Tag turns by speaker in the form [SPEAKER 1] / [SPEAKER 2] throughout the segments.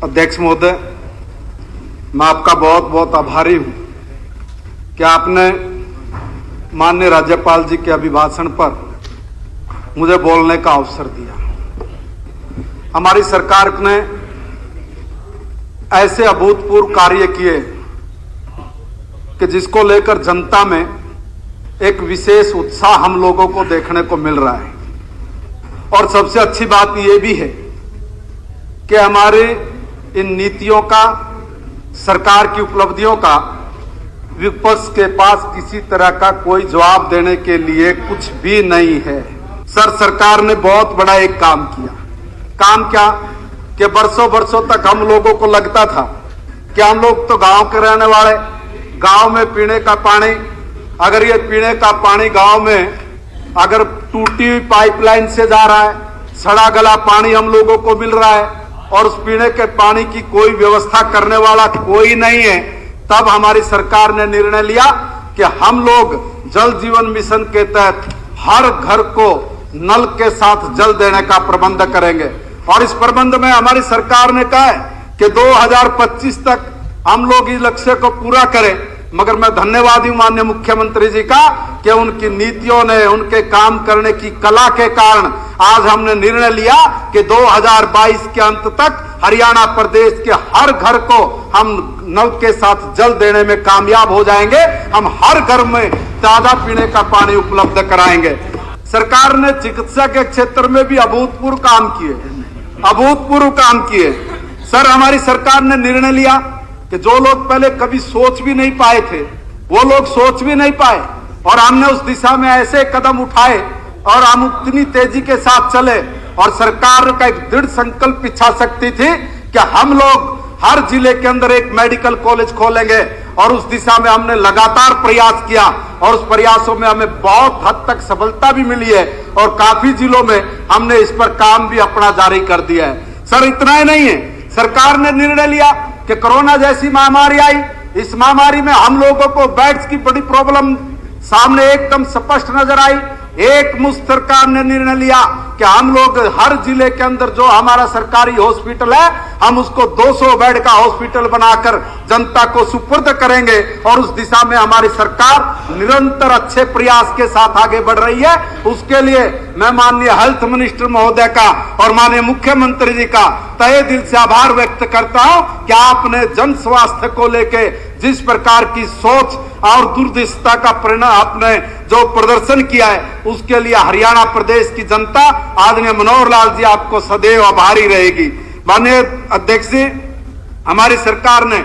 [SPEAKER 1] अध्यक्ष महोदय, मैं आपका बहुत बहुत आभारी हूं कि आपने माननीय राज्यपाल जी के अभिभाषण पर मुझे बोलने का अवसर दिया। हमारी सरकार ने ऐसे अभूतपूर्व कार्य किए कि जिसको लेकर जनता में एक विशेष उत्साह हम लोगों को देखने को मिल रहा है। और सबसे अच्छी बात यह भी है कि हमारे इन नीतियों का, सरकार की उपलब्धियों का विपक्ष के पास किसी तरह का कोई जवाब देने के लिए कुछ भी नहीं है। सरकार ने बहुत बड़ा एक काम किया। काम क्या कि बरसों बरसों तक हम लोगों को लगता था कि हम लोग तो गांव के रहने वाले, गांव में पीने का पानी, अगर ये पीने का पानी गांव में अगर टूटी हुई पाइपलाइन से जा रहा है, सड़ा गला पानी हम लोगों को मिल रहा है और उस पीने के पानी की कोई व्यवस्था करने वाला कोई नहीं है, तब हमारी सरकार ने निर्णय लिया कि हम लोग जल जीवन मिशन के तहत हर घर को नल के साथ जल देने का प्रबंध करेंगे। और इस प्रबंध में हमारी सरकार ने कहा है कि 2025 तक हम लोग इस लक्ष्य को पूरा करें। मगर मैं धन्यवादी हूं माननीय मुख्यमंत्री जी का कि उनकी नीतियों ने, उनके काम करने की कला के कारण आज हमने निर्णय लिया कि 2022 के अंत तक हरियाणा प्रदेश के हर घर को हम नल के साथ जल देने में कामयाब हो जाएंगे। हम हर घर में ताजा पीने का पानी उपलब्ध कराएंगे। सरकार ने चिकित्सा के क्षेत्र में भी अभूतपूर्व काम किए, अभूतपूर्व काम किए। सर, हमारी सरकार ने निर्णय लिया कि जो लोग पहले कभी सोच भी नहीं पाए थे, वो लोग सोच भी नहीं पाए, और हमने उस दिशा में ऐसे कदम उठाए और हम उतनी तेजी के साथ चले। और सरकार का एक दृढ़ संकल्प इच्छा शक्ति थी कि हम लोग हर जिले के अंदर एक मेडिकल कॉलेज खोलेंगे, और उस दिशा में हमने लगातार प्रयास किया और उस प्रयासों में हमें बहुत हद तक सफलता भी मिली है और काफी जिलों में हमने इस पर काम भी अपना जारी कर दिया है। सर, इतना ही नहीं है, सरकार ने निर्णय लिया कि कोरोना जैसी महामारी आई, इस महामारी में हम लोगों को बेड्स की बड़ी प्रॉब्लम सामने एकदम स्पष्ट नजर आई। एक मुश्त सरकार ने निर्णय लिया कि हम लोग हर जिले के अंदर जो हमारा सरकारी हॉस्पिटल है, हम उसको 200 बेड का हॉस्पिटल बनाकर जनता को सुपुर्द करेंगे। और उस दिशा में हमारी सरकार निरंतर अच्छे प्रयास के साथ आगे बढ़ रही है। उसके लिए मैं माननीय हेल्थ मिनिस्टर महोदय का और माननीय मुख्यमंत्री जी का तहे दिल से आभार व्यक्त करता हूं कि आपने जन स्वास्थ्य को लेके जिस प्रकार की सोच और दूरदृष्टता का परिणाम आपने जो प्रदर्शन किया है, उसके लिए हरियाणा प्रदेश की जनता आदरणीय मनोहर लाल जी आपको सदैव आभारी रहेगी। माननीय अध्यक्ष जी, हमारी सरकार ने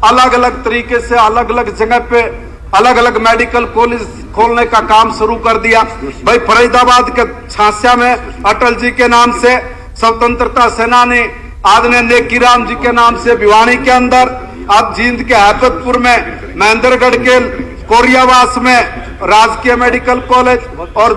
[SPEAKER 1] अलग अलग तरीके से अलग अलग जगह पे अलग अलग मेडिकल कॉलेज खोलने का काम शुरू कर दिया। भाई, फरीदाबाद के छासिया में अटल जी के नाम से, स्वतंत्रता सेनानी आदरणीय नेकीराम जी के नाम से भिवानी के अंदर, अब जींद के हैफतपुर में, महेंद्रगढ़ के कोरियावास में राजकीय मेडिकल कॉलेज और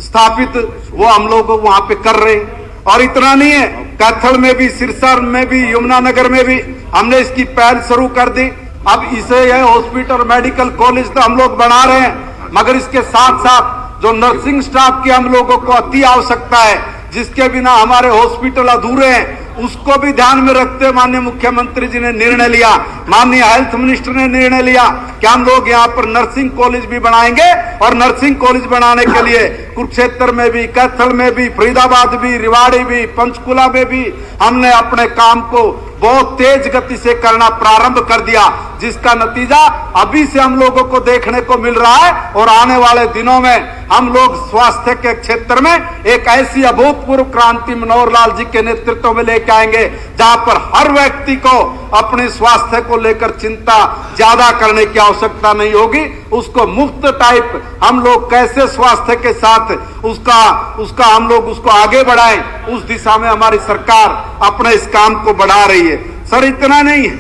[SPEAKER 1] स्थापित वो हम लोग वहां पे कर रहे हैं। और इतना नहीं है, कैथल में भी, सिरसा में भी, यमुनानगर में भी हमने इसकी पहल शुरू कर दी। अब इसे यह हॉस्पिटल मेडिकल कॉलेज तो हम लोग बना रहे हैं, मगर इसके साथ साथ जो नर्सिंग स्टाफ की हम लोगों को अति आवश्यकता है, जिसके बिना हमारे हॉस्पिटल अधूरे हैं, उसको भी ध्यान में रखते हुए माननीय मुख्यमंत्री जी ने निर्णय लिया, माननीय हेल्थ मिनिस्टर ने निर्णय लिया कि हम लोग यहाँ पर नर्सिंग कॉलेज भी बनाएंगे। और नर्सिंग कॉलेज बनाने के लिए कुरुक्षेत्र में भी, कैथल में भी, फरीदाबाद भी, रेवाड़ी भी, पंचकुला में भी हमने अपने काम को बहुत तेज गति से करना प्रारंभ कर दिया, जिसका नतीजा अभी से हम लोगों को देखने को मिल रहा है। और आने वाले दिनों में हम लोग स्वास्थ्य के क्षेत्र में एक ऐसी अभूतपूर्व क्रांति मनोहर लाल जी के नेतृत्व में लेकर आएंगे, जहां पर हर व्यक्ति को अपने स्वास्थ्य को लेकर चिंता ज्यादा करने की आवश्यकता नहीं होगी। उसको मुफ्त टाइप हम लोग कैसे स्वास्थ्य के साथ उसका हम लोग उसको आगे बढ़ाएं, उस दिशा में हमारी सरकार अपने इस काम को बढ़ा रही है। सर, इतना नहीं है,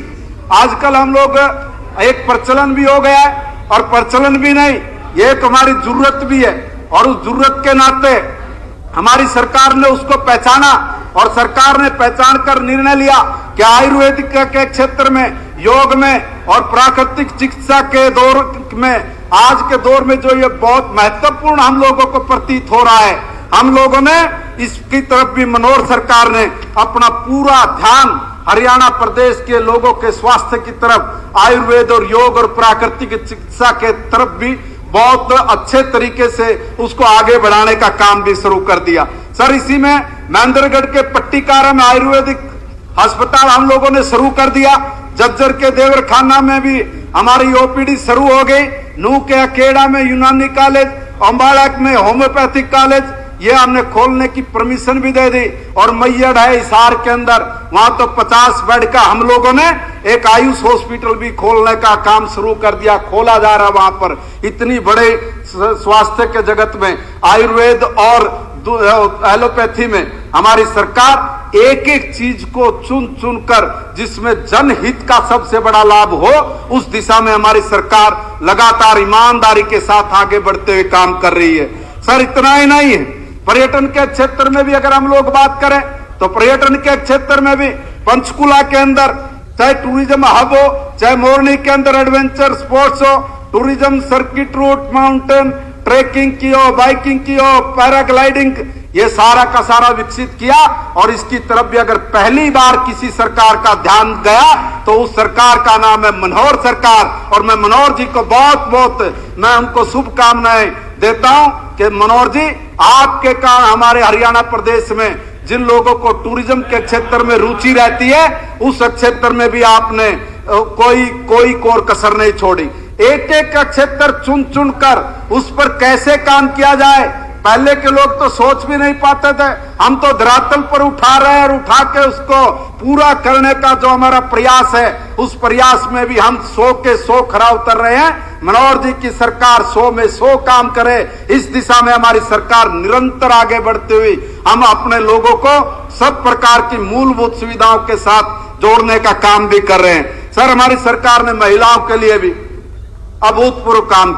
[SPEAKER 1] आजकल हम लोग एक प्रचलन भी हो गया है, और प्रचलन भी नहीं, ये एक हमारी जरूरत भी है। और उस जरूरत के नाते हमारी सरकार ने उसको पहचाना और सरकार ने पहचान कर निर्णय लिया कि आयुर्वेदिक के क्षेत्र में, योग में और प्राकृतिक चिकित्सा के दौर में, आज के दौर में जो ये बहुत महत्वपूर्ण हम लोगों को प्रतीत हो रहा है, हम लोगों ने इसकी तरफ भी मनोहर सरकार ने अपना पूरा ध्यान हरियाणा प्रदेश के लोगों के स्वास्थ्य की तरफ, आयुर्वेद और योग और प्राकृतिक चिकित्सा के तरफ भी बहुत अच्छे तरीके से उसको आगे बढ़ाने का काम भी शुरू कर दिया। सर, इसी में महेंद्रगढ़ के पट्टिकारा में आयुर्वेदिक अस्पताल हम लोगों ने शुरू कर दिया। जज्जर के देवरखाना में भी हमारी ओपीडी शुरू हो गई। नूह के अकेड़ा में यूनानी कॉलेज, अम्बाड़ा में होम्योपैथिक कॉलेज, ये हमने खोलने की परमिशन भी दे दी। और मैयड़ है हिसार के अंदर, वहां तो 50 बेड का हम लोगों ने एक आयुष हॉस्पिटल भी खोलने का काम शुरू कर दिया, खोला जा रहा वहां पर। इतनी बड़े स्वास्थ्य के जगत में आयुर्वेद और एलोपैथी में हमारी सरकार एक एक चीज को चुन चुन कर जिसमें जनहित का सबसे बड़ा लाभ हो, उस दिशा में हमारी सरकार लगातार ईमानदारी के साथ आगे बढ़ते हुए काम कर रही है। सर, इतना ही नहीं है, पर्यटन के क्षेत्र में भी अगर हम लोग बात करें तो पर्यटन के क्षेत्र में भी पंचकुला के अंदर चाहे टूरिज्म हब हो, चाहे मोरनी के अंदर एडवेंचर स्पोर्ट्स हो, tourism circuit route, mountain trekking की हो, बाइकिंग की हो, पैराग्लाइडिंग, ये सारा का सारा विकसित किया। और इसकी तरफ भी अगर पहली बार किसी सरकार का ध्यान गया तो उस सरकार का नाम है मनोहर सरकार। और मैं मनोहर जी को बहुत बहुत मैं उनको शुभकामनाएं देता हूं कि मनोहर जी, आपके कारण हमारे हरियाणा प्रदेश में जिन लोगों को टूरिज्म के क्षेत्र में रुचि रहती है, उस क्षेत्र में भी आपने कोई कोर कसर नहीं छोड़ी। एक एक का क्षेत्र चुन चुन कर उस पर कैसे काम किया जाए, पहले के लोग तो सोच भी नहीं पाते थे, हम तो धरातल पर उठा रहे हैं और उठा के उसको पूरा करने का जो हमारा प्रयास है, उस प्रयास में भी हम 100 के 100 खरा उतर रहे हैं। मनोहर जी की सरकार 100 में 100 काम करे, इस दिशा में हमारी सरकार निरंतर आगे बढ़ते हुए हम अपने लोगों को सब प्रकार की मूलभूत सुविधाओं के साथ जोड़ने का काम भी कर रहे हैं। सर, हमारी सरकार ने महिलाओं के लिए भी अभूतपूर्व काम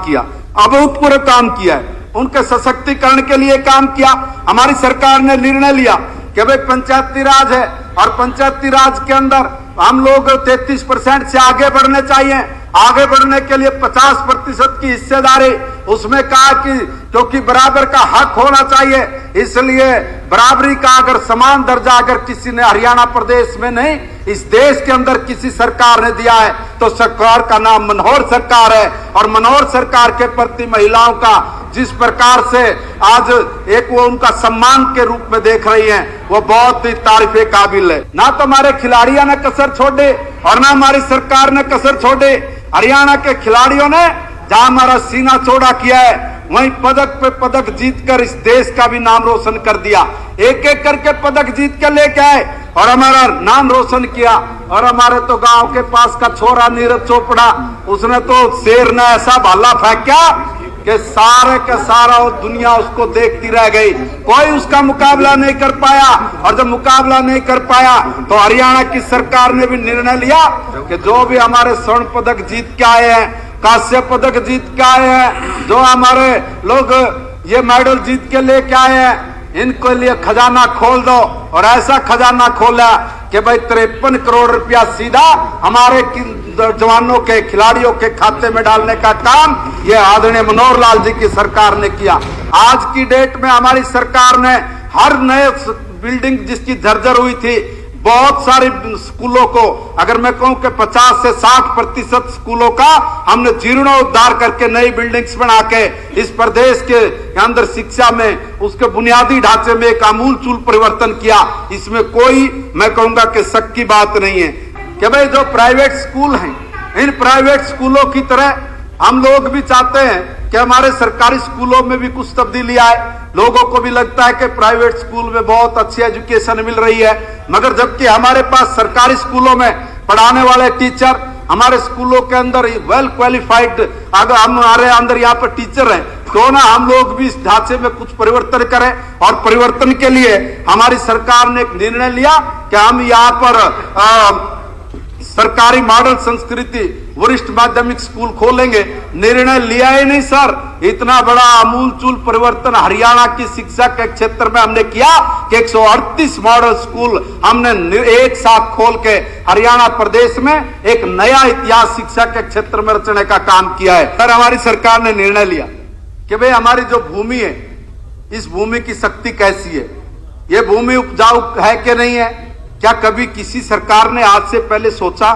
[SPEAKER 1] किया है, उनके सशक्तिकरण के लिए काम किया। हमारी सरकार ने निर्णय लिया कि भाई पंचायती राज है और पंचायती राज के अंदर हम लोग 33% से आगे बढ़ने चाहिए। आगे बढ़ने के लिए 50% की हिस्सेदारी, उसमें कहा कि क्योंकि बराबर का हक होना चाहिए, इसलिए बराबरी का अगर समान दर्जा अगर किसी ने हरियाणा प्रदेश में नहीं, इस देश के अंदर किसी सरकार ने दिया है तो सरकार का नाम मनोहर सरकार है। और मनोहर सरकार के प्रति महिलाओं का जिस प्रकार से आज एक वो उनका सम्मान के रूप में देख रही हैं, वो बहुत ही तारीफे काबिल है। ना तो हमारे खिलाड़ियों ने कसर छोड़े और ना हमारी सरकार ने कसर छोड़े। हरियाणा के खिलाड़ियों ने जहां हमारा सीना चौड़ा किया है, वहीं पदक पे पदक जीतकर इस देश का भी नाम रोशन कर दिया। एक एक करके पदक जीत के लेके आए और हमारा नाम रोशन किया। और हमारे तो गांव के पास का छोरा नीरज चोपड़ा, उसने तो शेर ने ऐसा भाला फेंका कि सारे का सारा दुनिया उसको देखती रह गई, कोई उसका मुकाबला नहीं कर पाया। और जब मुकाबला नहीं कर पाया तो हरियाणा की सरकार ने भी निर्णय लिया कि जो भी हमारे स्वर्ण पदक जीत के आए हैं, कांस्य पदक जीत के आए हैं, जो हमारे लोग ये मेडल जीत के लेके आए हैं, इनके लिए खजाना खोल दो। और ऐसा खजाना खोला कि भाई 53 करोड़ रुपया सीधा हमारे जवानों के, खिलाड़ियों के खाते में डालने का काम ये आदरणीय मनोहर लाल जी की सरकार ने किया। आज की डेट में हमारी सरकार ने हर नए बिल्डिंग जिसकी जर्जर हुई थी, बहुत सारे स्कूलों को, अगर मैं कहूं कि 50 से 60% स्कूलों का हमने जीर्णोद्धार करके नई बिल्डिंग्स बना के इस प्रदेश के अंदर शिक्षा में उसके बुनियादी ढांचे में एक आमूलचूल परिवर्तन किया। इसमें कोई मैं कहूंगा कि शक की बात नहीं है कि भाई जो प्राइवेट स्कूल हैं, इन प्राइवेट स्कूलों की तरह हम लोग भी चाहते हैं कि हमारे सरकारी स्कूलों में भी कुछ तब्दीली आए। लोगों को भी लगता है कि प्राइवेट स्कूल में बहुत अच्छी एजुकेशन मिल रही है, मगर जबकि हमारे पास सरकारी स्कूलों में पढ़ाने वाले टीचर, हमारे स्कूलों के अंदर वेल क्वालिफाइड अगर हमारे अंदर यहाँ पर टीचर हैं, तो ना हम लोग भी इस ढांचे में कुछ परिवर्तन करें। और परिवर्तन के लिए हमारी सरकार ने एक निर्णय लिया कि हम यहाँ पर सरकारी मॉडल संस्कृति वरिष्ठ माध्यमिक स्कूल खोलेंगे। निर्णय लिया ही नहीं सर, इतना बड़ा आमूलचूल परिवर्तन हरियाणा की शिक्षा के क्षेत्र में हमने किया कि 138 मॉडल स्कूल हमने एक साथ खोल के हरियाणा प्रदेश में एक नया इतिहास शिक्षा के क्षेत्र में रचने का काम किया है। सर, हमारी सरकार ने निर्णय लिया कि भाई हमारी जो भूमि है, इस भूमि की शक्ति कैसी है, ये भूमि उपजाऊ है कि नहीं है। क्या कभी किसी सरकार ने आज से पहले सोचा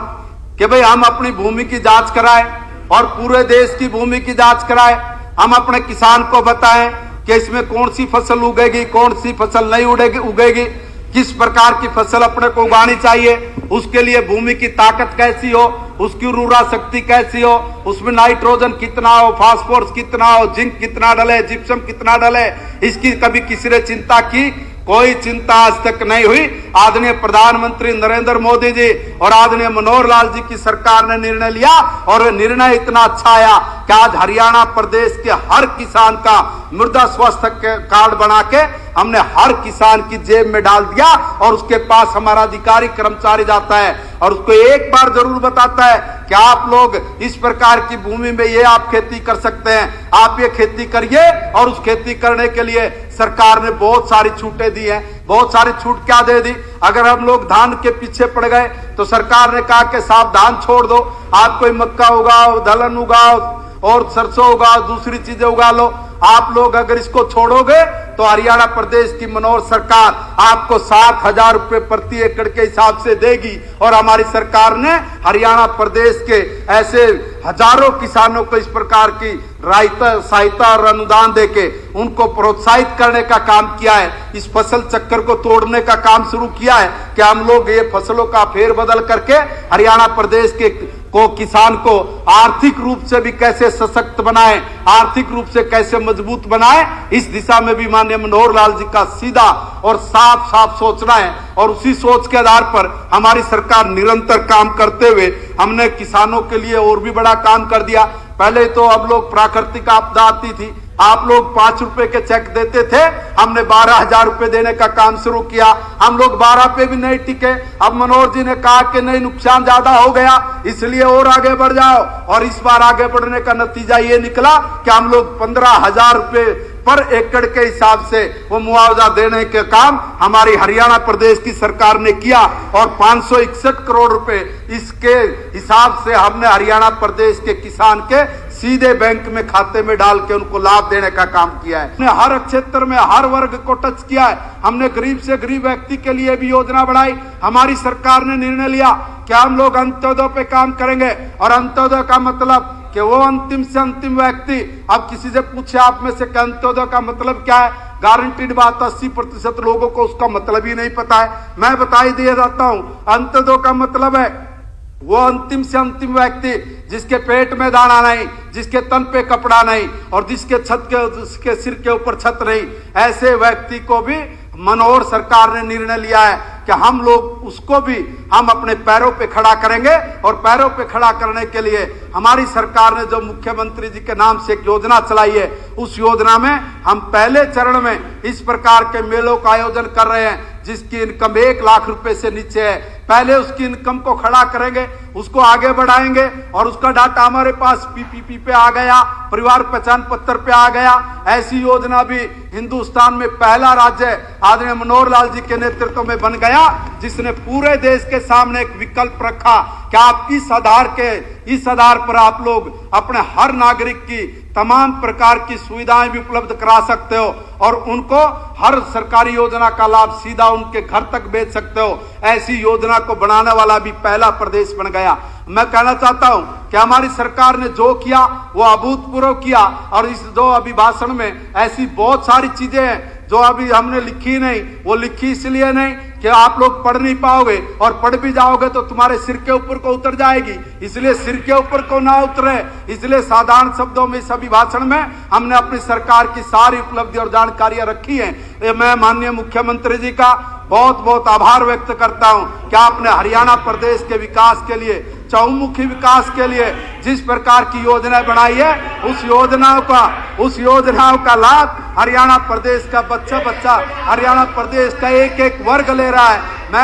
[SPEAKER 1] कि भाई हम अपनी भूमि की जांच कराएं और पूरे देश की भूमि की जांच कराएं, हम अपने किसान को बताएं कि इसमें कौन सी फसल उगेगी, कौन सी फसल नहीं उगेगी, किस प्रकार की फसल अपने को उगानी चाहिए, उसके लिए भूमि की ताकत कैसी हो, उसकी उर्वरा शक्ति कैसी हो, उसमें नाइट्रोजन कितना हो, फास्फोरस कितना हो, जिंक कितना डले, जिप्सम कितना डले, इसकी कभी किसी ने चिंता की? कोई चिंता आज तक नहीं हुई। आदरणीय प्रधानमंत्री नरेंद्र मोदी जी और आदरणीय मनोहर लाल जी की सरकार ने निर्णय लिया और निर्णय इतना अच्छा आया कि आज हरियाणा प्रदेश के हर किसान का मृदा स्वास्थ्य कार्ड बना के हमने हर किसान की जेब में डाल दिया और उसके पास हमारा अधिकारी कर्मचारी जाता है और उसको एक बार जरूर बताता है कि आप लोग इस प्रकार की भूमि में ये आप खेती कर सकते हैं, आप ये खेती करिए। और उस खेती करने के लिए सरकार ने बहुत सारी छूटें दी हैं। बहुत सारी छूट क्या दे दी? अगर हम लोग धान के पीछे पड़ गए तो सरकार ने कहा कि साहब धान छोड़ दो, आप कोई मक्का उगाओ, दलहन उगाओ और सरसों उगाओ, दूसरी चीजें उगा लो। आप लोग अगर इसको छोड़ोगे तो हरियाणा प्रदेश की मनोहर सरकार आपको 7,000 रुपए प्रति एकड़ के हिसाब से देगी। और हमारी सरकार ने हरियाणा प्रदेश के ऐसे हजारों किसानों को इस प्रकार की सहायता और अनुदान देके उनको प्रोत्साहित करने का काम किया है। इस फसल चक्कर को तोड़ने का काम शुरू किया है कि हम लोग ये फसलों का फेरबदल करके हरियाणा प्रदेश के किसान को आर्थिक रूप से भी कैसे सशक्त बनाए, आर्थिक रूप से कैसे मजबूत बनाए, इस दिशा में भी माननीय मनोहर लाल जी का सीधा और साफ साफ सोचना है। और उसी सोच के आधार पर हमारी सरकार निरंतर काम करते हुए हमने किसानों के लिए और भी बड़ा काम कर दिया। पहले तो अब लोग प्राकृतिक आपदा आती थी, आप लोग 5 रुपए के चेक देते थे, हमने 12,000 रुपए देने का काम शुरू किया। हम लोग 12 पे भी नहीं टिके। अब मनोहर जी ने कहा कि नहीं, नुकसान ज्यादा हो गया, इसलिए और आगे बढ़ जाओ। और इस बार आगे बढ़ने का नतीजा ये निकला कि हम लोग 15,000 रुपए पर एकड़ के हिसाब से वो मुआवजा देने के काम हमारी हरियाणा प्रदेश की सरकार ने किया और 561 करोड़ रुपए इसके हिसाब से हमने हरियाणा प्रदेश के किसान के सीधे बैंक में खाते में डाल के उनको लाभ देने का काम किया है। हमने हर क्षेत्र में हर वर्ग को टच किया है। हमने गरीब से गरीब व्यक्ति के लिए भी योजना बढ़ाई। हमारी सरकार ने निर्णय लिया कि हम लोग अंत्योदय पे काम करेंगे। और अंत्योदय का मतलब कि वो अंतिम से अंतिम व्यक्ति, अब किसी से पूछे आप में से अंत्योदय का मतलब क्या है, गारंटीड बात 80% लोगों को उसका मतलब ही नहीं पता है। मैं बता ही दिया जाता हूं, अंत्योदय का मतलब है वो अंतिम से अंतिम व्यक्ति जिसके पेट में दाना नहीं, जिसके तन पे कपड़ा नहीं और जिसके सिर के ऊपर छत नहीं, ऐसे व्यक्ति को भी मनोहर सरकार ने निर्णय लिया है कि हम लोग उसको भी हम अपने पैरों पे खड़ा करेंगे। और पैरों पे खड़ा करने के लिए हमारी सरकार ने जो मुख्यमंत्री जी के नाम से एक योजना चलाई है, उस योजना में हम पहले चरण में इस प्रकार के मेलों का आयोजन कर रहे हैं जिसकी इनकम 1 लाख रुपए से नीचे है। पहले उसकी इनकम को खड़ा करेंगे, उसको आगे बढ़ाएंगे और उसका डाटा हमारे पास पीपीपी पे आ गया, परिवार पहचान पत्र पे आ गया। ऐसी योजना भी हिंदुस्तान में पहला राज्य आदरणीय मनोहर लाल जी के नेतृत्व में बन गया, जिसने पूरे देश के सामने एक विकल्प रखा कि आप इस आधार पर आप लोग अपने हर नागरिक की तमाम प्रकार की सुविधाएं भी उपलब्ध करा सकते हो और उनको हर सरकारी योजना का लाभ सीधा उनके घर तक भेज सकते हो। ऐसी योजना को बनाने वाला भी पहला प्रदेश बन गया। मैं कहना चाहता हूं कि हमारी सरकार ने जो किया वो अभूतपूर्व किया। और इस जो अभिभाषण में ऐसी बहुत सारी चीजें हैं जो अभी हमने लिखी नहीं, वो लिखी इसलिए नहीं कि आप लोग पढ़ नहीं पाओगे, और पढ़ भी जाओगे तो तुम्हारे सिर के ऊपर को उतर जाएगी, इसलिए सिर के ऊपर को ना उतरे। इसलिए साधारण शब्दों में इस अभिभाषण में हमने अपनी सरकार की सारी उपलब्धि और जानकारियां रखी हैं। मैं माननीय मुख्यमंत्री जी का बहुत बहुत आभार व्यक्त करता हूं कि आपने हरियाणा प्रदेश के विकास के लिए, चहुमुखी विकास के लिए जिस प्रकार की योजना बनाई है, उस योजनाओं का लाभ हरियाणा प्रदेश का बच्चा हरियाणा प्रदेश का एक एक वर्ग ले रहा है। मैं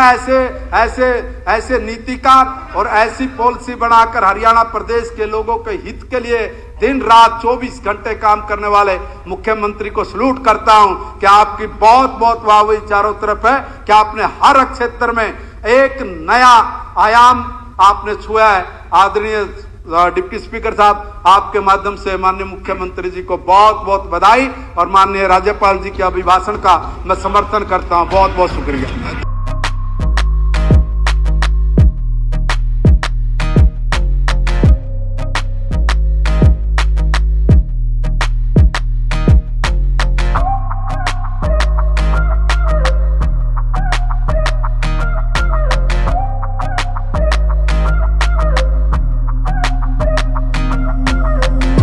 [SPEAKER 1] ऐसे नीतिकार और ऐसी पॉलिसी बनाकर हरियाणा प्रदेश के लोगों के हित के लिए दिन रात 24 घंटे काम करने वाले मुख्यमंत्री को सलूट करता हूं कि आपकी बहुत बहुत वाहवाही चारों तरफ है कि आपने हर क्षेत्र में एक नया आयाम आपने छुआ है। आदरणीय डिप्टी स्पीकर साहब, आपके माध्यम से माननीय मुख्यमंत्री जी को बहुत बहुत बधाई और माननीय राज्यपाल जी के अभिभाषण का मैं समर्थन करता हूं। बहुत बहुत शुक्रिया।